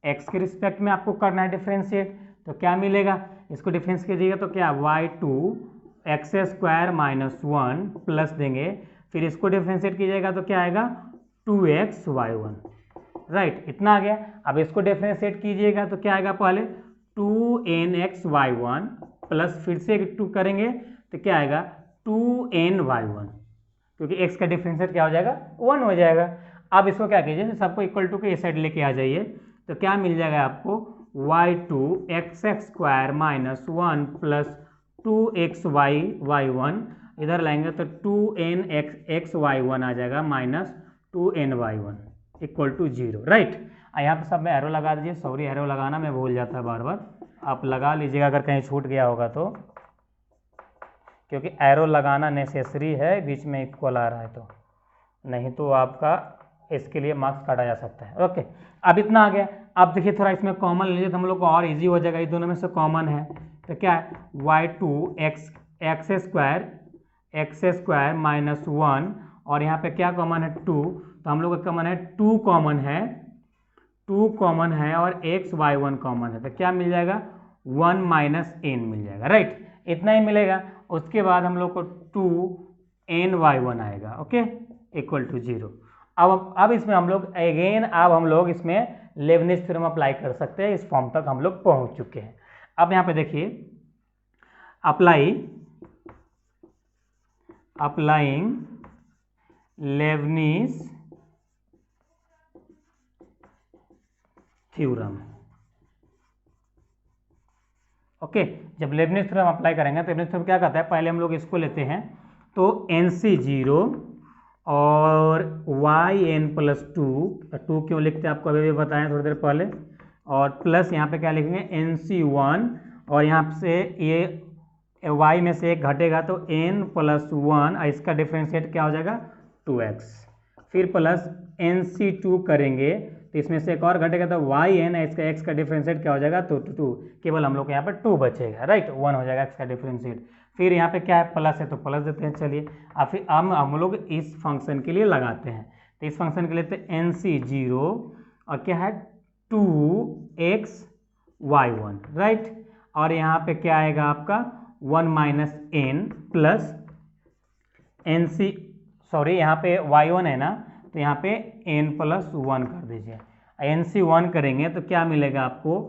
x के रिस्पेक्ट में आपको करना है डिफ्रेंशिएट। तो क्या मिलेगा, इसको डिफ्रेंस कीजिएगा तो क्या y2 x square minus 1 plus देंगे, फिर इसको डिफ्रेंशिएट कीजिएगा तो क्या आएगा 2x y1, राइट। इतना आ गया। अब इसको डिफ्रेंशिएट कीजिएगा तो क्या आएगा, पहले 2nx y1 प्लस फिर से 2 करेंगे तो क्या आएगा 2n y1, क्योंकि x का डिफ्रेंशिएट क्या हो जाएगा 1 हो जाएगा। अब इसको क्या कीजिए, सबको इक्वल टू के इस साइड लेके आ जाइए तो क्या मिल जाएगा आपको y2 x square minus 1 plus 2x y1 इधर लाएंगे तो 2n x y1 आ जाएगा minus 2n y1 equal to 0, right. यहाँ पे सब में एरो लगा दीजिए। सॉरी, एरो लगाना मैं भूल जाता है बार बार, आप लगा लीजिएगा अगर कहीं छूट गया होगा तो, क्योंकि एरो लगाना नेसेसरी है, बीच में इक्वल आ रहा है तो, नहीं तो आपका इसके लिए मार्क्स काटा जा सकता है। ओके, अब इतना आ गया। अब देखिए थोड़ा इसमें कॉमन लीजिए तो हम लोग को और इजी हो जाएगा, ये दोनों में से कॉमन है तो क्या है y2 एक्स स्क्वायर माइनस 1 और यहाँ पे क्या कॉमन है 2, तो हम लोग का कॉमन है 2 कॉमन है और x y1 कॉमन है, तो क्या मिल जाएगा 1 माइनस n मिल जाएगा, राइट। इतना ही मिलेगा। उसके बाद हम लोग को 2n y1 आएगा, ओके, इक्वल टू 0। अब इसमें हम लोग इसमें लेबनिज थ्योरम अप्लाई कर सकते हैं। इस फॉर्म तक हम लोग पहुंच चुके हैं। अब यहाँ पे देखिए अप्लाइंग लेबनिज थ्योरम। ओके, जब लेबनिज थ्योरम अप्लाई करेंगे तो लेबनिज थ्योरम क्या कहता है, पहले हम लोग इसको लेते हैं तो NC0 और yn प्लस 2 क्यों लिखते हैं आपको अभी भी बताएं थोड़ी देर पहले, और प्लस यहाँ पे क्या लिखेंगे NC1 और यहाँ से ये y में से एक घटेगा तो n प्लस 1, इसका डिफ्रेंशिएट क्या हो जाएगा 2x, फिर प्लस NC2 करेंगे तो इसमें से एक और घटेगा तो yn, इसका x का डिफ्रेंशिएट क्या हो जाएगा तो 2, केवल हम लोग को यहाँ पर 2 बचेगा, राइट, 1 हो जाएगा x का डिफ्रेंशिएट। फिर यहाँ पे क्या है प्लस है तो प्लस देते हैं, चलिए। अब फिर हम लोग इस फंक्शन के लिए लगाते हैं तो इस फंक्शन के लिए तो NC0 और क्या है 2x y1, राइट, और यहाँ पे क्या आएगा आपका 1 माइनस n प्लस यहाँ पे y1 है ना, तो यहाँ पे n प्लस 1 कर दीजिए। NC1 करेंगे तो क्या मिलेगा आपको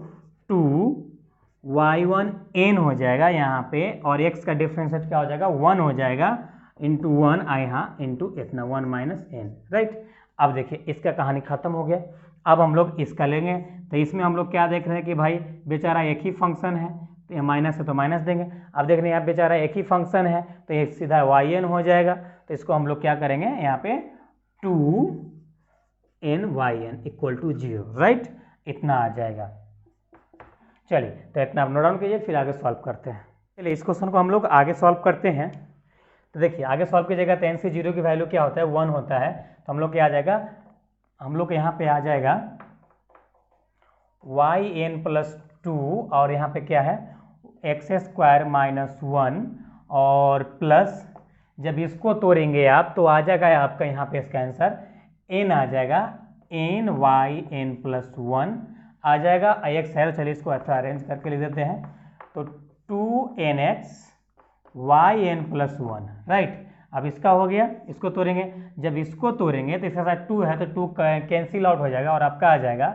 2y1 n हो जाएगा यहाँ पे, और x का डिफरेंशिएट क्या हो जाएगा 1 हो जाएगा इंटू 1 यहाँ इंटू इतना 1 माइनस n, राइट। अब देखिए इसका कहानी खत्म हो गया। अब हम लोग इसका लेंगे तो इसमें हम लोग क्या देख रहे हैं कि भाई बेचारा एक ही फंक्शन है तो ये माइनस है तो माइनस देंगे। अब देख रहे हैं यहाँ बेचारा एक ही फंक्शन है तो ये सीधा yn हो जाएगा, तो इसको हम लोग क्या करेंगे यहाँ पे 2n yn equal to 0, right, इतना आ जाएगा। चलिए तो इतना आप नोट डाउन कीजिए, फिर आगे सॉल्व करते हैं। चलिए इस क्वेश्चन को हम लोग आगे सॉल्व करते हैं। तो देखिए आगे सॉल्व कीजिएगा तो NC0 की वैल्यू क्या होता है 1 होता है, तो हम लोग क्या आ जाएगा, हम लोग यहाँ पे आ जाएगा yn प्लस 2 और यहाँ पे क्या है एक्स स्क्वायर माइनस 1 और प्लस जब इसको तोड़ेंगे आप तो आ जाएगा आपका यहाँ पे इसका आंसर n आ जाएगा N Y N plus one आ जाएगा। एक्स है, चलिए इसको अच्छा अरेंज करके लिख देते हैं। तो 2nx Y N plus one, right. अब इसका हो गया, इसको तोड़ेंगे। जब इसको तोड़ेंगे तो इसके साथ 2 है तो 2 कैंसिल आउट हो जाएगा और आपका आ जाएगा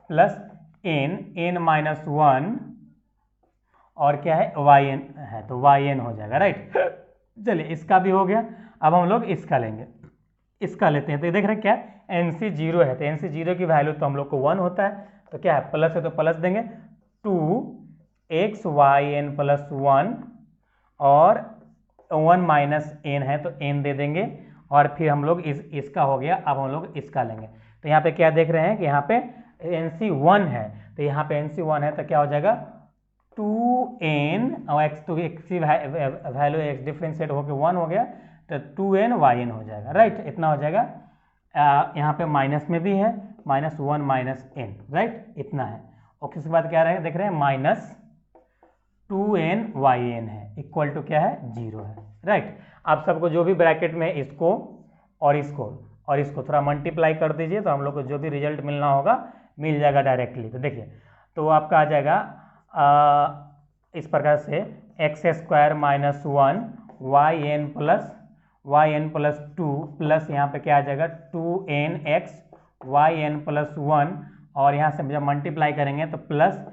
प्लस एन माइनस वन और क्या है वाई एन है तो वाई एन हो जाएगा, राइट। चलिए इसका भी हो गया। अब हम लोग इसका लेंगे, इसका लेते हैं। तो देख रहे हैं क्या एन सी जीरो है, तो एन सी जीरो की वैल्यू तो हम लोग को 1 होता है, तो क्या है प्लस है तो प्लस देंगे 2x y N plus one और 1 माइनस एन है तो एन दे देंगे और फिर हम लोग इसका हो गया। अब हम लोग इसका लेंगे। तो यहाँ पे क्या देख रहे हैं कि यहाँ पे एन सी वन है, तो यहाँ पे एन सी वन है तो क्या हो जाएगा 2n और एक्स तो एक्स की वैल्यू एक्स डिफ्रेंशिएट होकर 1 हो गया तो 2n yn हो जाएगा, राइट। इतना हो जाएगा। यहाँ पे माइनस में भी है minus one minus N, right, इतना है। और किसके बाद क्या रहेगा देख रहे हैं माइनस 2n yn है इक्वल टू क्या है 0 है, राइट। आप सबको जो भी ब्रैकेट में इसको और इसको थोड़ा मल्टीप्लाई कर दीजिए तो हम लोग को जो भी रिजल्ट मिलना होगा मिल जाएगा डायरेक्टली। तो देखिए तो आपका आ जाएगा इस प्रकार से x square minus one y N plus two plus यहाँ पे क्या आ जाएगा 2nx Y N plus one और यहाँ से जब मल्टीप्लाई करेंगे तो plus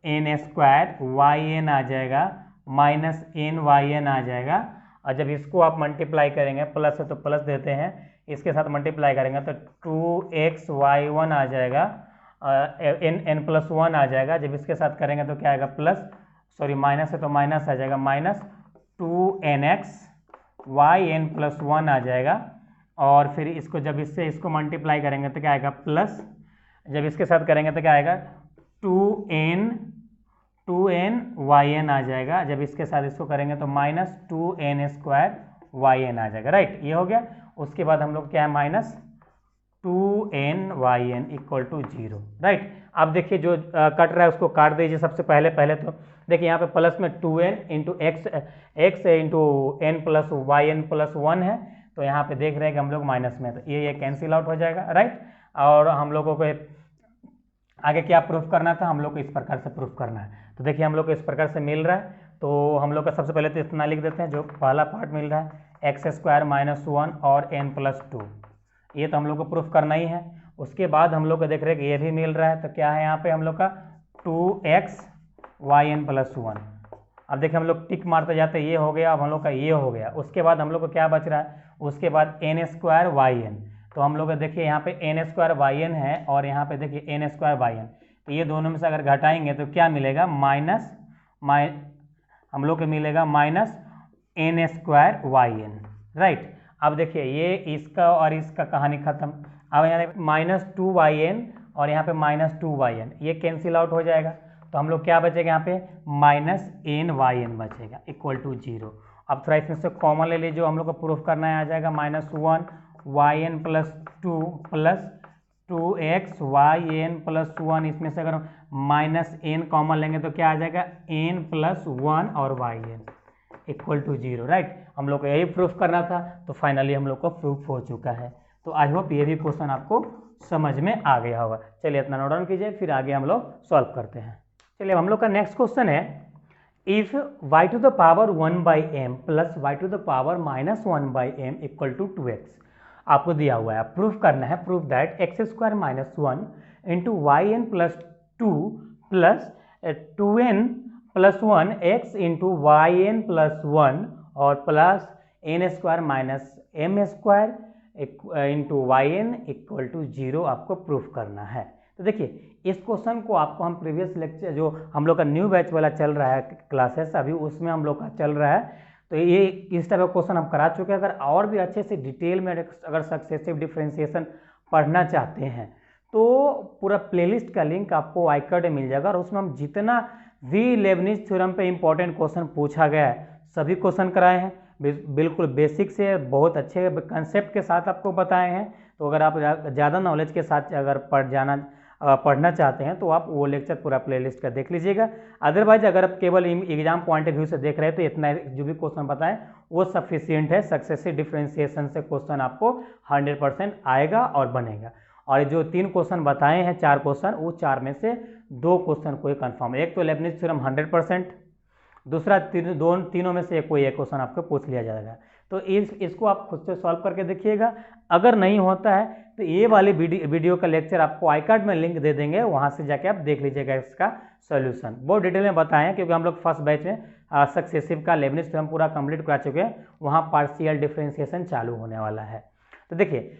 N square Y N आ जाएगा माइनस एन वाई एन आ जाएगा। और जब इसको आप मल्टीप्लाई करेंगे प्लस है तो प्लस देते हैं, इसके साथ मल्टीप्लाई करेंगे तो 2x वाई वन आ जाएगा एन प्लस वन आ जाएगा। जब इसके साथ करेंगे तो क्या आएगा माइनस है तो माइनस आ जाएगा minus 2nx Y N plus one आ जाएगा। और फिर इसको जब इसको मल्टीप्लाई करेंगे तो क्या आएगा प्लस, जब इसके साथ करेंगे तो क्या आएगा 2n वाई एन आ जाएगा। जब इसके साथ इसको करेंगे तो minus 2n square Y N आ जाएगा, राइट, ये हो गया। उसके बाद हम लोग क्या है minus 2n y N equal to 0, right. अब देखिए जो कट रहा है उसको काट दीजिए सबसे पहले तो देखिए यहाँ पे प्लस में 2n into x into n plus y N plus one है, तो यहाँ पे देख रहे हैं कि हम लोग माइनस में, तो ये कैंसिल आउट हो जाएगा, राइट। और हम लोगों को आगे क्या प्रूफ करना था, हम लोग को इस प्रकार से प्रूफ करना है। तो देखिए हम लोग को इस प्रकार से मिल रहा है, तो हम लोग का सबसे पहले तो इतना लिख देते हैं जो पहला पार्ट मिल रहा है एक्स स्क्वायर माइनस वन और एन प्लस टू, ये तो हम लोग को प्रूफ करना ही है। उसके बाद हम लोग को देख रहे हैं कि ये भी मिल रहा है, तो क्या है यहाँ पे हम लोग का 2x y N plus one. अब देखिए हम लोग टिक मारते जाते, ये हो गया, अब हम लोग का ये हो गया। उसके बाद हम लोग को क्या बच रहा है, उसके बाद एन स्क्वायर वाई एन, तो हम लोग देखिए यहाँ पे एन स्क्वायर वाई एन है और यहाँ पे देखिए एन स्क्वायर वाई एन, तो ये दोनों में से अगर घटाएंगे तो क्या मिलेगा हम लोग को मिलेगा minus N square Y n, right. अब देखिए ये इसका और इसका कहानी खत्म। अब यहाँ माइनस 2 वाई एन और यहाँ पे माइनस 2 वाई एन, ये कैंसिल आउट हो जाएगा, तो हम लोग क्या बचेगा यहाँ पे माइनस एन वाई एन बचेगा इक्वल टू 0। अब थोड़ा इसमें से कॉमन ले लीजिए, जो हम लोग को प्रूफ करना है आ जाएगा minus 1 y N plus 2 plus 2x y N plus one, इसमें से अगर माइनस एन कॉमन लेंगे तो क्या आ जाएगा एन प्लस वन और y N equal to 0, right. हम लोग को यही प्रूफ करना था, तो फाइनली हम लोग को प्रूफ हो चुका है। तो आई होप ये भी क्वेश्चन आपको समझ में आ गया होगा। चलिए इतना नोट डाउन कीजिए, फिर आगे हम लोग सॉल्व करते हैं। चलिए हम लोग का नेक्स्ट क्वेश्चन है if y to the power 1/m plus y to the power minus 1/m equal to 2x आपको दिया हुआ है। प्रूफ करना है, proof that X square minus one into Y N plus two plus 2n plus one X into Y N plus one और plus N square minus M square into Y N equal to 0 आपको proof करना है। तो देखिए इस question को आपको हम प्रीवियस लेक्चर जो हम लोग का न्यू बैच वाला चल रहा है क्लासेस अभी उसमें हम लोग का चल रहा है, तो ये इस टाइप का क्वेश्चन हम करा चुके हैं। अगर और भी अच्छे से डिटेल में अगर सक्सेसिव डिफरेंशिएशन पढ़ना चाहते हैं तो पूरा प्लेलिस्ट का लिंक आपको आई कार्ड में मिल जाएगा, और उसमें हम जितना भी लेबनिज थ्योरम पे इंपॉर्टेंट क्वेश्चन पूछा गया है सभी क्वेश्चन कराए हैं, बिल्कुल बेसिक से बहुत अच्छे कंसेप्ट के साथ आपको बताए हैं। तो अगर आप ज़्यादा नॉलेज के साथ अगर पढ़ना चाहते हैं तो आप वो लेक्चर पूरा प्लेलिस्ट का देख लीजिएगा। अदरवाइज अगर आप केवल एग्जाम पॉइंट ऑफ व्यू से देख रहे हैं तो इतना जो भी क्वेश्चन बताएं वो सफिशिएंट है। सक्सेसिव डिफरेंशिएशन से क्वेश्चन आपको 100% आएगा और बनेगा। और जो 3 क्वेश्चन बताए हैं, 4 क्वेश्चन, वो 4 में से 2 क्वेश्चन कोई कंफर्म है। एक तो लेबनिज थ्योरम 100%, दूसरा तीनों में से कोई एक क्वेश्चन आपको पूछ लिया जाएगा। तो इसको आप खुद से सॉल्व करके देखिएगा। अगर नहीं होता है तो ये वाली वीडियो का लेक्चर आपको आई कार्ड में लिंक दे देंगे, वहाँ से जाके आप देख लीजिएगा इसका सॉल्यूशन। बहुत डिटेल में बताएं क्योंकि हम लोग फर्स्ट बैच में सक्सेसिव का लेबनिज थ्योरम पूरा कंप्लीट करा चुके हैं, वहाँ पार्शियल डिफरेंशिएशन चालू होने वाला है। तो देखिए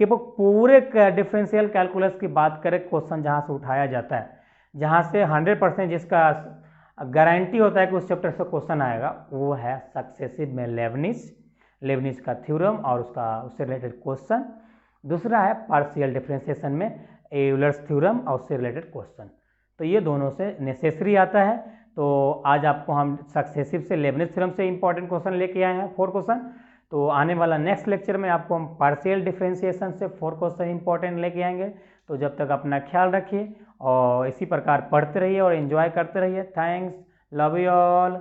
जो पूरे डिफरेंशियल कैलकुलस की बात करें, क्वेश्चन जहाँ से उठाया जाता है, जहाँ से 100% जिसका गारंटी होता है कि उस चैप्टर से क्वेश्चन आएगा, वो है सक्सेसिव में लेबनिज का थ्योरम और उससे रिलेटेड क्वेश्चन। दूसरा है पार्शियल डिफरेंशिएशन में यूलर्स थ्योरम और उससे रिलेटेड क्वेश्चन। तो ये दोनों से नेसेसरी आता है। तो आज आपको हम सक्सेसिव से लेबनिज थ्योरम से इंपॉर्टेंट क्वेश्चन लेके आए हैं, 4 क्वेश्चन। तो आने वाला नेक्स्ट लेक्चर में आपको हम पार्शियल डिफरेंशिएशन से 4 क्वेश्चन इंपॉर्टेंट लेके आएंगे। तो जब तक अपना ख्याल रखिए और इसी प्रकार पढ़ते रहिए और एंजॉय करते रहिए। Thanks, love you all.